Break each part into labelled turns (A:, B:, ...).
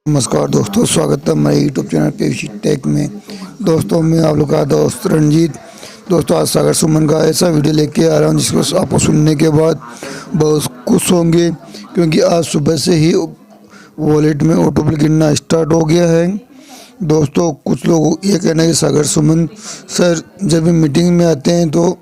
A: नमस्कार दोस्तों, स्वागत है मेरे यूट्यूब चैनल के टेक में। दोस्तों मैं आप लोग का दोस्त रंजीत। दोस्तों आज सागर सुमन का ऐसा वीडियो लेके आ रहा हूँ जिसको आपको सुनने के बाद बहुत खुश होंगे, क्योंकि आज सुबह से ही वॉलेट में ऑटो पे गिनना स्टार्ट हो गया है। दोस्तों कुछ लोग ये कहना है कि सागर सुमन सर जब भी मीटिंग में आते हैं तो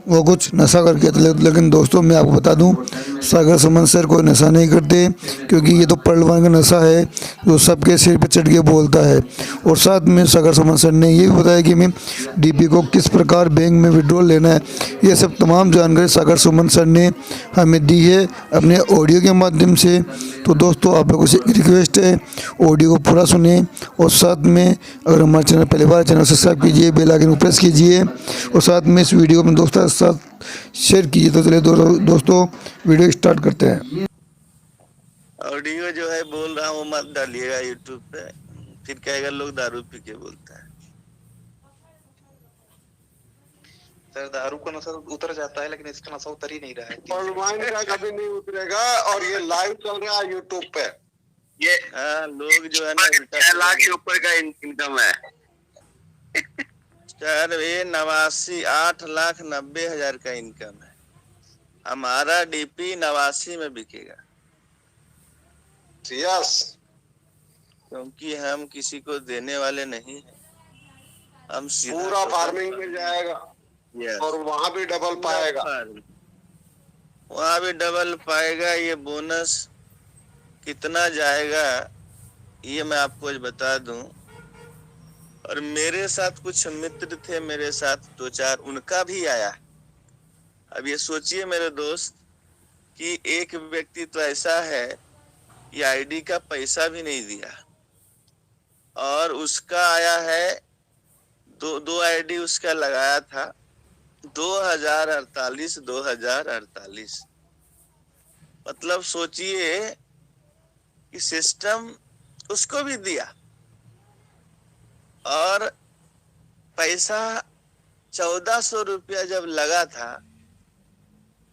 A: वो कुछ नशा करके आते, लेकिन दोस्तों मैं आपको बता दूं सागर सुमन सर कोई नशा नहीं करते, क्योंकि ये तो पहलवान का नशा है जो सबके सिर पे चढ़ के बोलता है। और साथ में सागर सुमन सर ने ये भी बताया कि मैं डीपी को किस प्रकार बैंक में विड्रॉल लेना है। ये सब तमाम जानकारी सागर सुमन सर ने हमें दी है अपने ऑडियो के माध्यम से। तो दोस्तों आप लोगों से एक रिक्वेस्ट है, ऑडियो को पूरा सुने और साथ में अगर हमारे चैनल पहली बार चैनल सब्सक्राइब कीजिए, बेल आइकन को प्रेस कीजिए और साथ में इस वीडियो को दोस्तों के साथ शेयर कीजिए। तो चलिए दोस्तों वीडियो स्टार्ट करते हैं।
B: ऑडियो जो है बोल रहा हूँ मत डालिएगा यूट्यूब पे, फिर कहेगा लोग दारू पी के बोलता है।
C: सर दारू का नशा उतर जाता है, लेकिन इसका नशा उतर ही नहीं रहा है।
D: पलवान का कभी नहीं उतरेगा और ये लाइव चल रहा है यूट्यूब पे।
B: ये हाँ लोग जो है ना
D: 6 लाख के ऊपर का इनकम है
B: सर, ये 8,90,000 का इनकम है। हमारा डीपी 89 में बिकेगा,
D: यस,
B: क्योंकि हम किसी को देने वाले नहीं हैं। हम
D: पूरा फार्मिंग में जाएगा और वहां भी डबल पाएगा।
B: वहां भी डबल पाएगा। ये बोनस कितना जाएगा ये मैं आपको आज बता दूं। और मेरे साथ कुछ मित्र थे, मेरे साथ 2-4 उनका भी आया। अब ये सोचिए मेरे दोस्त कि एक व्यक्ति तो ऐसा है ये आईडी का पैसा भी नहीं दिया और उसका आया है दो आईडी उसका लगाया था 2048। मतलब सोचिए कि सिस्टम उसको भी दिया और पैसा 1400 रुपया जब लगा था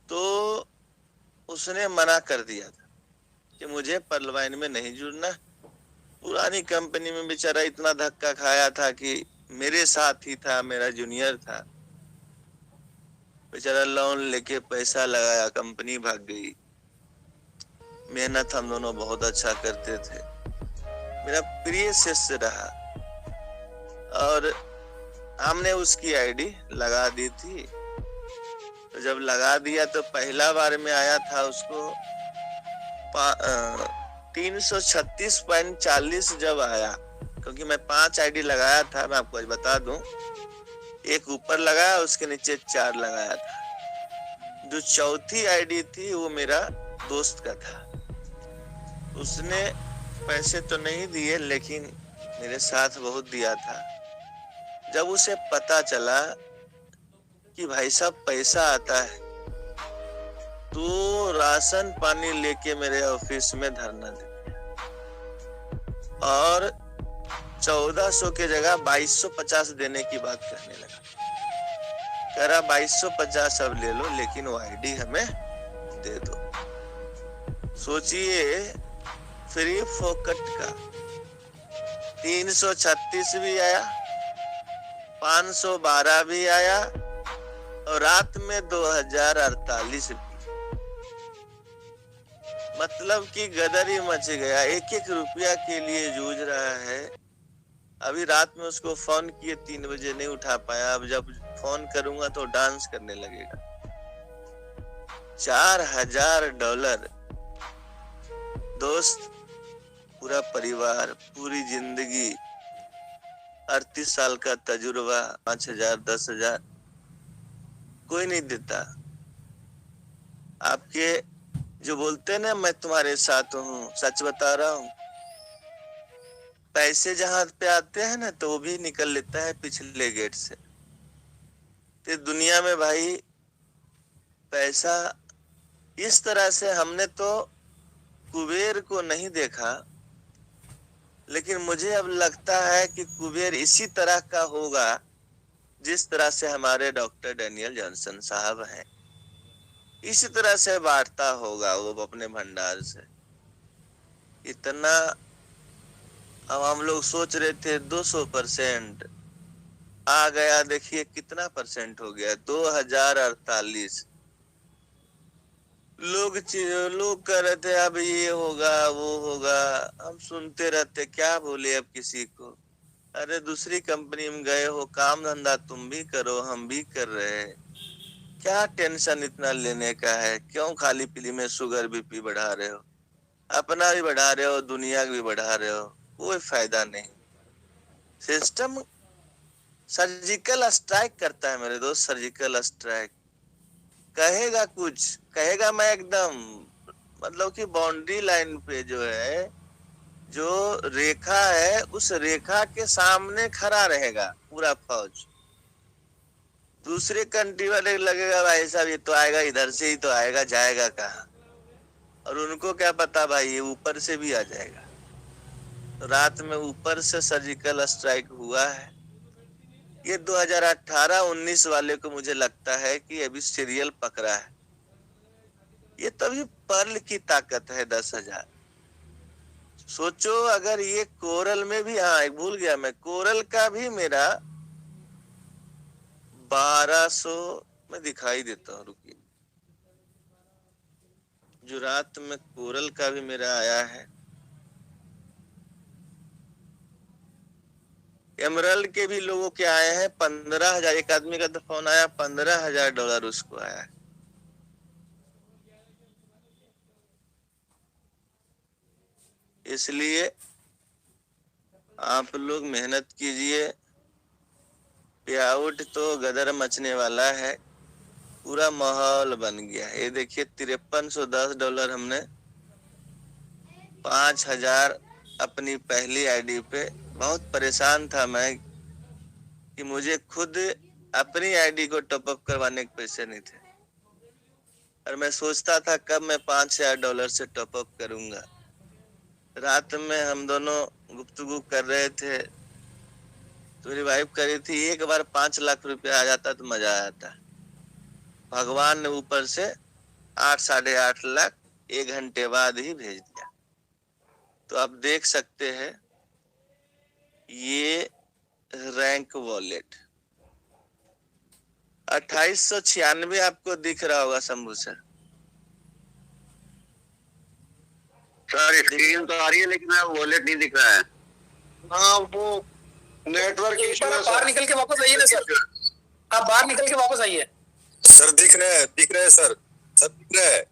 B: तो उसने मना कर दिया था कि मुझे पर्लवाइन में नहीं जुड़ना। पुरानी कंपनी में बेचारा इतना धक्का खाया था कि मेरे साथ ही था, मेरा जूनियर था, बेचारा लोन लेके पैसा लगाया, कंपनी भाग गई। मेहनत हम दोनों बहुत अच्छा करते थे, मेरा प्रिय शिष्य रहा और हमने उसकी आईडी लगा दी थी। तो जब लगा दिया तो पहला बार में आया था उसको 336.40 जब आया, क्योंकि मैं 5 आईडी लगाया था। मैं आपको आज बता दूं, एक ऊपर लगाया, उसके नीचे 4 लगाया था। जो चौथी आईडी थी वो मेरा दोस्त का था। उसने पैसे तो नहीं दिए लेकिन मेरे साथ बहुत दिया था। जब उसे पता चला कि भाई साहब पैसा आता है तो राशन पानी लेके मेरे ऑफिस में धरना दे और 1400 के जगह 2250 देने की बात करने लगा। कह रहा 2250 अब ले लो, लेकिन वो आईडी हमें दे दो। सोचिए फ्री फोकट का 336 भी आया, 512 भी आया और रात में 2048 भी। मतलब कि गदर ही मच गया, एक एक रुपया के लिए जूझ रहा है। अभी रात में उसको फोन किए 3 बजे, नहीं उठा पाया। अब जब फोन करूंगा तो डांस करने लगेगा। $4,000 दोस्त, पूरा परिवार, पूरी जिंदगी, 38 साल का तजुर्बा, 5,000 10,000 कोई नहीं देता। आपके जो बोलते हैं ना मैं तुम्हारे साथ हूँ, सच बता रहा हूँ, पैसे जहां पे आते हैं ना तो वो भी निकल लेता है पिछले गेट से। तो दुनिया में भाई पैसा इस तरह से हमने तो कुबेर को नहीं देखा, लेकिन मुझे अब लगता है कि कुबेर इसी तरह का होगा जिस तरह से हमारे डॉक्टर डैनियल जॉनसन साहब हैं। इसी तरह से बांटता होगा वो अपने भंडार से। इतना अब हम लोग सोच रहे थे 200%, आ गया देखिए कितना परसेंट हो गया, 2048। लोग कह रहे थे अब ये होगा वो होगा, हम सुनते रहते, क्या बोले अब किसी को। अरे दूसरी कंपनी में गए हो, काम धंधा तुम भी करो, हम भी कर रहे हैं, क्या टेंशन इतना लेने का है, क्यों खाली पीली में शुगर बीपी बढ़ा रहे हो, अपना भी बढ़ा रहे हो, दुनिया का भी बढ़ा रहे हो, कोई फायदा नहीं। सिस्टम सर्जिकल स्ट्राइक करता है मेरे दोस्त, सर्जिकल स्ट्राइक। कहेगा कुछ, कहेगा मैं एकदम, मतलब कि बाउंड्री लाइन पे जो है, जो रेखा है, उस रेखा के सामने खड़ा रहेगा पूरा फौज। दूसरे कंट्री वाले लगेगा भाई साहब ये तो आएगा इधर से ही तो आएगा, जाएगा कहाँ, और उनको क्या पता भाई ये ऊपर से भी आ जाएगा। तो रात में ऊपर से सर्जिकल स्ट्राइक हुआ है। ये 2018-19 वाले को मुझे लगता है कि अभी सीरियल पकड़ा है। ये तभी पर्ल की ताकत है 10,000। सोचो अगर ये कोरल में भी, हाँ भूल गया मैं, कोरल का भी मेरा 1200 में दिखाई देता हूँ, रुकिए, जो रात में कोरल का भी मेरा आया है। एमरल्ड के भी लोगों के आए हैं 15,000, एक आदमी का तो फोन आया $15,000 उसको आया है। इसलिए आप लोग मेहनत कीजिए, पे आउट तो गदर मचने वाला है, पूरा माहौल बन गया। ये देखिए $5310 हमने 5,000 अपनी पहली आईडी पे, बहुत परेशान था मैं कि मुझे खुद अपनी आईडी को टॉपअप करवाने के पैसे नहीं थे, और मैं सोचता था कब मैं $5,000 से टॉपअप करूंगा। रात में हम दोनों गुफ्तगू कर रहे थे, तो मेरी वाइफ कह रही थी एक बार 5 लाख रुपया आ जाता तो मजा आ जाता। भगवान ने ऊपर से 8-8.5 लाख 1 घंटे बाद ही भेज दिया। तो आप देख सकते हैं ये रैंक वॉलेट 2896 आपको दिख रहा होगा शंभू सर।
D: सर स्क्रीन तो आ रही है लेकिन वॉलेट नहीं दिख रहा है। हाँ वो नेटवर्क इशू है।
E: बाहर निकल के वापस आइए ना सर, आप बाहर निकल के वापस आइए।
D: सर दिख रहे हैं सर, सब दिख रहा है।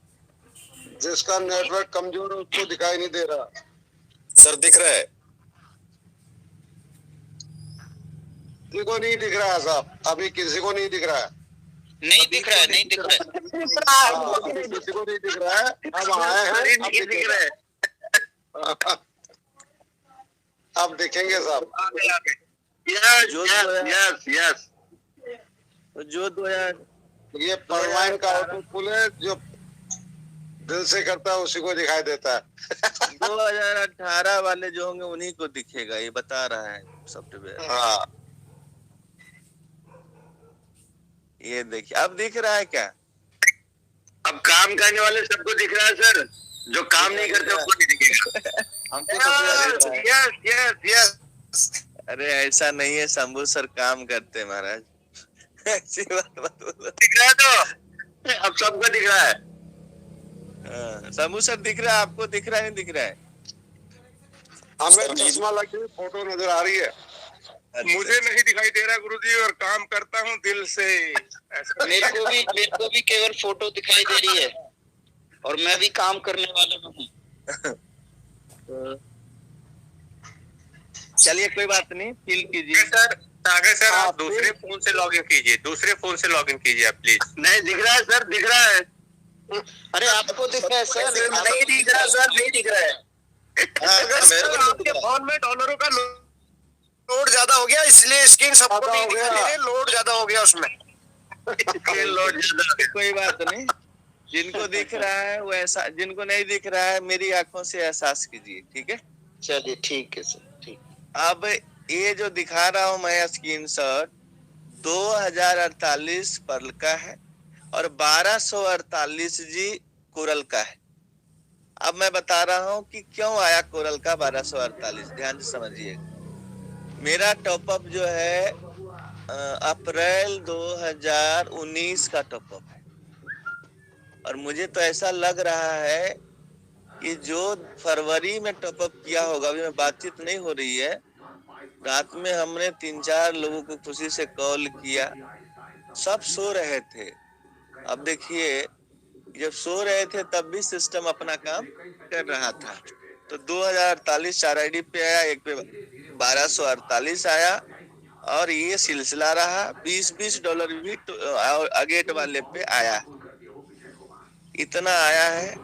D: जिसका नेटवर्क कमजोर है उसको दिखाई नहीं दे रहा। सर दिख रहा है, किसी को नहीं दिख रहा है साहब, अभी किसी को नहीं दिख रहा है।
E: नहीं दिख रहा है, नहीं दिख रहा है,
D: किसी को नहीं दिख रहा है। अब आए हैं, अब दिख रहे हैं। अब दिखेंगे साहब। यस यस,
B: जो 2000
D: ये परवाइन का आउटपुट है, जो दिल से करता है उसी को दिखाई देता है।
B: 2018 वाले जो होंगे उन्हीं को दिखेगा, ये बता रहा है सॉफ्टवेयर।
D: हाँ
B: ये देखिए अब दिख रहा है क्या?
D: अब काम करने वाले सबको दिख रहा है सर, जो काम नहीं करते उनको नहीं दिखेगा। Yes yes yes.
B: अरे ऐसा नहीं है, शंभू सर काम करते महाराज। ऐसी बात मत बोलो।
D: दिख रहा है तो अब सबको दिख रहा है।
B: हाँ, शंभू सर दिख रहा है आपको, दिख रहा है नहीं दिख रहा है?
D: हमें चश्मा लगी फोटो नजर आ रही है।
F: मुझे नहीं दिखाई दे रहा गुरुजी, और काम करता हूँ दिल से।
E: मेरे को भी केवल फोटो दिखाई दे रही है, और मैं भी काम करने वाला हूँ।
B: चलिए कोई बात नहीं, फील कीजिए
F: सर सागर सर, आप दूसरे फोन से लॉगिन कीजिए, दूसरे फोन से लॉगिन कीजिए आप प्लीज।
D: नहीं दिख रहा है सर, दिख रहा है।
E: अरे आपको दिख रहा है सर?
D: नहीं दिख रहा सर, नहीं दिख रहा है।
F: सर आपके फोन में डॉलरों का लोड ज्यादा हो गया, इसलिए स्क्रीन सबको नहीं दिखाई दे रही, लोड ज्यादा हो गया उसमें।
D: लोड ज्यादा।
B: कोई बात नहीं, जिनको दिख रहा है वो ऐसा, जिनको नहीं दिख रहा है मेरी आंखों से एहसास कीजिए, ठीक है?
E: चलिए ठीक है सर, ठीक।
B: अब ये जो दिखा रहा हूं मैं स्क्रीनशॉट 2048 पर्ल का है और 1248 जी कोरल का है। अब मैं बता रहा हूँ कि क्यों आया कोरल का 1248। ध्यान से समझिए। मेरा टॉपअप जो है अप्रैल 2019 का टॉपअप है, और मुझे तो ऐसा लग रहा है कि जो फरवरी में टॉपअप किया होगा, अभी में बातचीत नहीं हो रही है, रात में हमने 3-4 लोगों को खुशी से कॉल किया, सब सो रहे थे। अब देखिए, जब सो रहे थे तब भी सिस्टम अपना काम कर रहा था। तो 2048 4 आईडी पे आया, एक पे 1248 आया, और ये सिलसिला रहा। $20 भी अगेट वाले पे आया, इतना आया है।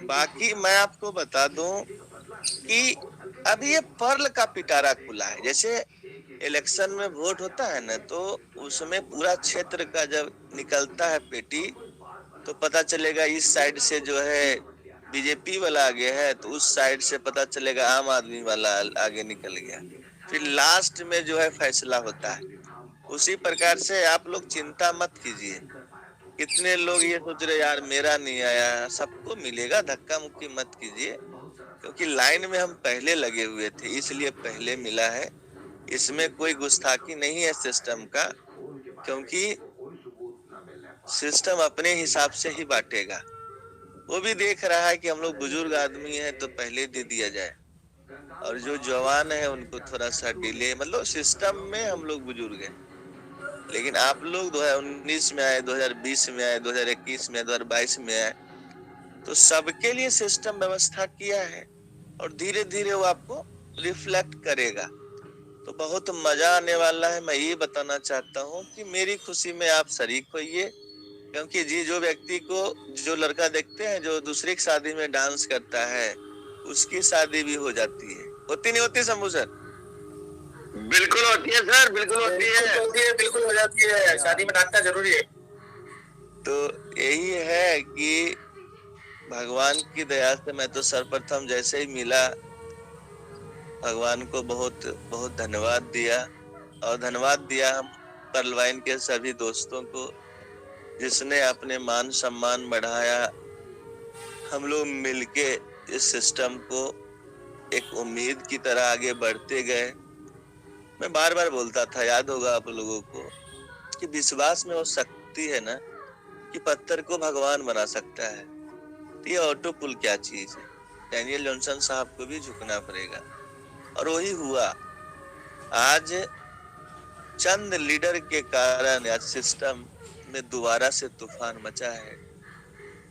B: बाकी मैं आपको बता दूं कि अभी ये पर्ल का पिटारा खुला है। जैसे इलेक्शन में वोट होता है ना, तो उसमें पूरा क्षेत्र का जब निकलता है पेटी, तो पता चलेगा इस साइड से जो है बीजेपी वाला आगे है, तो उस साइड से पता चलेगा आम आदमी वाला आगे निकल गया। फिर लास्ट में जो है फैसला होता है। उसी प्रकार से आप लोग चिंता मत कीजिए। कितने लोग ये सोच रहे यार मेरा नहीं आया, सबको मिलेगा, धक्का मुक्की मत कीजिए, क्योंकि लाइन में हम पहले लगे हुए थे, इसलिए पहले मिला है। इसमें कोई गुस्ताखी नहीं है सिस्टम का, क्योंकि सिस्टम अपने हिसाब से ही बांटेगा। वो भी देख रहा है कि हम लोग बुजुर्ग आदमी हैं तो पहले दे दिया जाए, और जो जवान है उनको थोड़ा सा डिले, मतलब सिस्टम में हम लोग बुजुर्ग हैं। लेकिन आप लोग 2019 में आए, 2020 में आए, 2021 में, 2022 में आए, तो सबके लिए सिस्टम व्यवस्था किया है, और धीरे धीरे वो आपको रिफ्लेक्ट करेगा। तो बहुत मजा आने वाला है। मैं ये बताना चाहता हूँ कि मेरी खुशी में आप शरीक होइए, क्योंकि जो व्यक्ति को जो लड़का देखते हैं जो दूसरे की शादी में डांस करता है, उसकी शादी भी हो जाती है। होती नहीं होती शंभू सर?
D: बिल्कुल होती है सर, बिल्कुल होती है,
F: बिल्कुल हो जाती है। शादी में नाचना जरूरी है।
B: तो यही है कि भगवान की दया से मैं तो सर्वप्रथम जैसे ही मिला, भगवान को बहुत बहुत धन्यवाद दिया, और धन्यवाद दिया हम पर्लवाइन के सभी दोस्तों को, जिसने अपने मान सम्मान बढ़ाया। हम लोग मिलके इस सिस्टम को एक उम्मीद की तरह आगे बढ़ते गए। मैं बार बार बोलता था, याद होगा आप लोगों को, कि विश्वास में वो शक्ति है ना कि पत्थर को भगवान बना सकता है। तो ये ऑटो पुल क्या चीज है? डैनियल जॉनसन साहब को भी झुकना पड़ेगा, और वही हुआ। आज चंद लीडर के कारण आज सिस्टम में दोबारा से तूफान मचा है,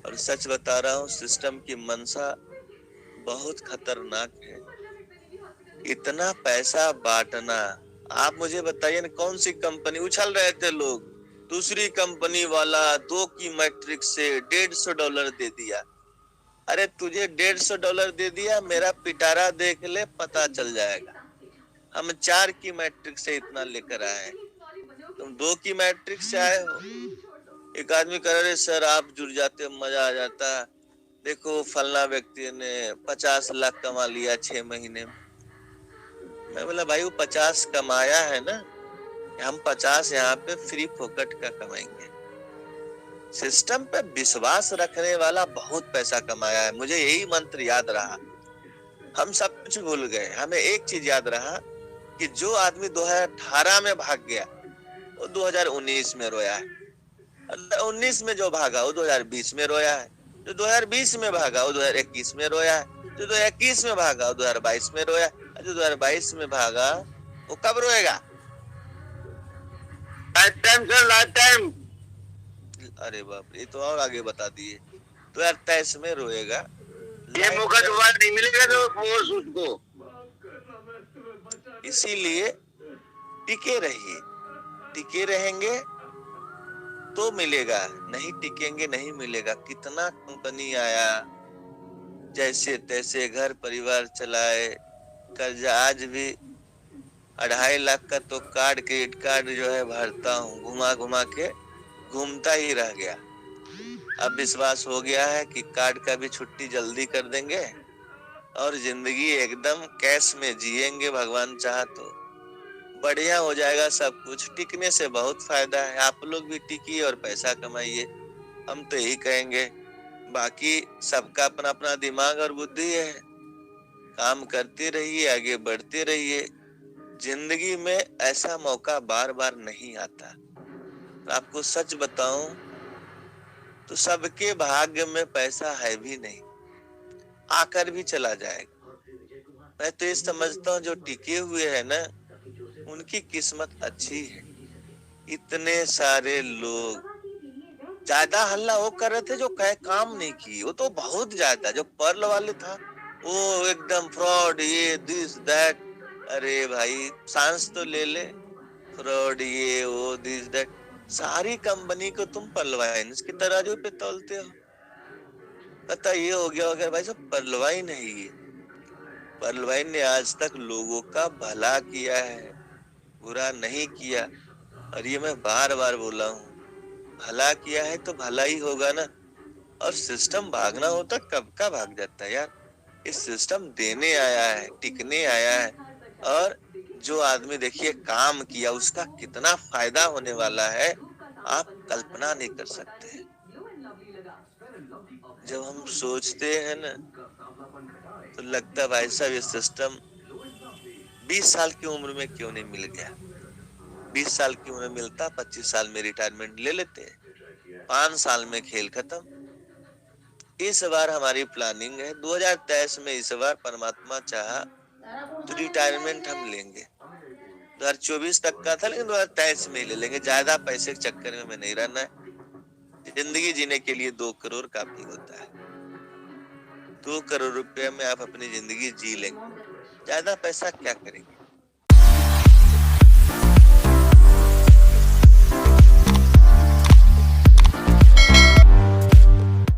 B: और सच बता रहा हूँ, सिस्टम की मंशा बहुत खतरनाक है। इतना पैसा बांटना, आप मुझे बताइए ना, कौन सी कंपनी, उछल रहे थे लोग, दूसरी कंपनी वाला 2 की मैट्रिक्स से $150 दे दिया। अरे तुझे $150 दे दिया, मेरा पिटारा देख ले, पता चल जाएगा। हम 4 की मैट्रिक से इतना लेकर आए, तुम 2 की मैट्रिक से आए हो। एक आदमी कह रहे सर आप जुड़ जाते मजा आ जाता, देखो फलना व्यक्ति ने 50 लाख कमा लिया 6 महीने में। मैं बोला भाई वो 50 कमाया है ना, हम 50 यहाँ पे फ्री फोकट का कमाएंगे। सिस्टम पे विश्वास रखने वाला बहुत पैसा कमाया है। मुझे यही मंत्र याद रहा, हम सब कुछ भूल गए। हमें एक चीज याद रहा कि जो आदमी 2018 में भाग गया वो 2019 में रोया है, 19 में जो भागा वो 2020 में रोया है, जो 2020 में भागा वो 2021 में रोया है, जो 2021 में भागा वो 2022 में रोया, जो 2022 में भागा वो कब रोएगा?
D: Lifetime sir, lifetime.
B: अरे बाप रे, ये तो और आगे बता दिए। 2023 में रोएगा।
D: ये मौका दोबारा नहीं मिलेगा तो वो उसको।
B: इसीलिए टिके रहिए, टिके रहेंगे तो मिलेगा, नहीं टिकेंगे नहीं मिलेगा। कितना कंपनी आया, जैसे तैसे घर परिवार चलाए, कर्जा आज भी 2.5 लाख का तो कार्ड, क्रेडिट कार्ड जो है भरता हूँ, घुमा घुमा के घूमता ही रह गया। अब विश्वास हो गया है कि कार्ड का भी छुट्टी जल्दी कर देंगे, और जिंदगी एकदम कैश में जिएंगे। भगवान चाहा तो बढ़िया हो जाएगा सब कुछ। टिकने से बहुत फायदा है, आप लोग भी टिकिए और पैसा कमाइए। हम तो यही कहेंगे, बाकी सबका अपना अपना दिमाग और बुद्धि है। काम करते रहिए, आगे बढ़ते रहिए। जिंदगी में ऐसा मौका बार बार नहीं आता। आपको सच बताऊं तो सबके भाग्य में पैसा है भी नहीं, आकर भी चला जाएगा। मैं तो ये समझता हूँ जो टिके हुए हैं ना, उनकी किस्मत अच्छी है। इतने सारे लोग ज्यादा हल्ला वो कर रहे थे जो काम नहीं किए, वो तो बहुत ज्यादा। जो पर्ल वाले था वो एकदम फ्रॉड, ये दिस दैट। अरे भाई सांस तो ले ले। फ्रॉड, ये वो दिस दैट, सारी कंपनी को तुम पर्लवाइन्स की तराजू पे तोलते हो। पता ये हो गया अगर भाई साहब पर्लवाइन है ये। पर्लवाइन ने आज तक लोगों का भला किया है, बुरा नहीं किया। और ये मैं बार बार बोला हूँ, भला किया है तो भला ही होगा ना। और सिस्टम भागना होता कब का भाग जाता है यार। इस सिस्टम देने आया है, टिकने आया है। और जो आदमी देखिए काम किया, उसका कितना फायदा होने वाला है आप कल्पना नहीं कर सकते। जब हम सोचते हैं ना तो लगता है भाई साहब ये सिस्टम 20 साल की उम्र में क्यों नहीं मिल गया। 20 साल की उम्र में मिलता, 25 साल में रिटायरमेंट ले लेते, 5 साल में खेल खत्म। इस बार हमारी प्लानिंग है 2023 में, इस बार परमात्मा चाहा तो रिटायरमेंट हम लेंगे। 2024 तक का था लेकिन 2023 में ही ले लेंगे। ज्यादा पैसे के चक्कर में नहीं रहना है। जिंदगी जीने के लिए 2 करोड़ काफी होता है। 2 करोड़ रुपए में आप अपनी जिंदगी जी लेंगे, ज्यादा पैसा क्या करेंगे।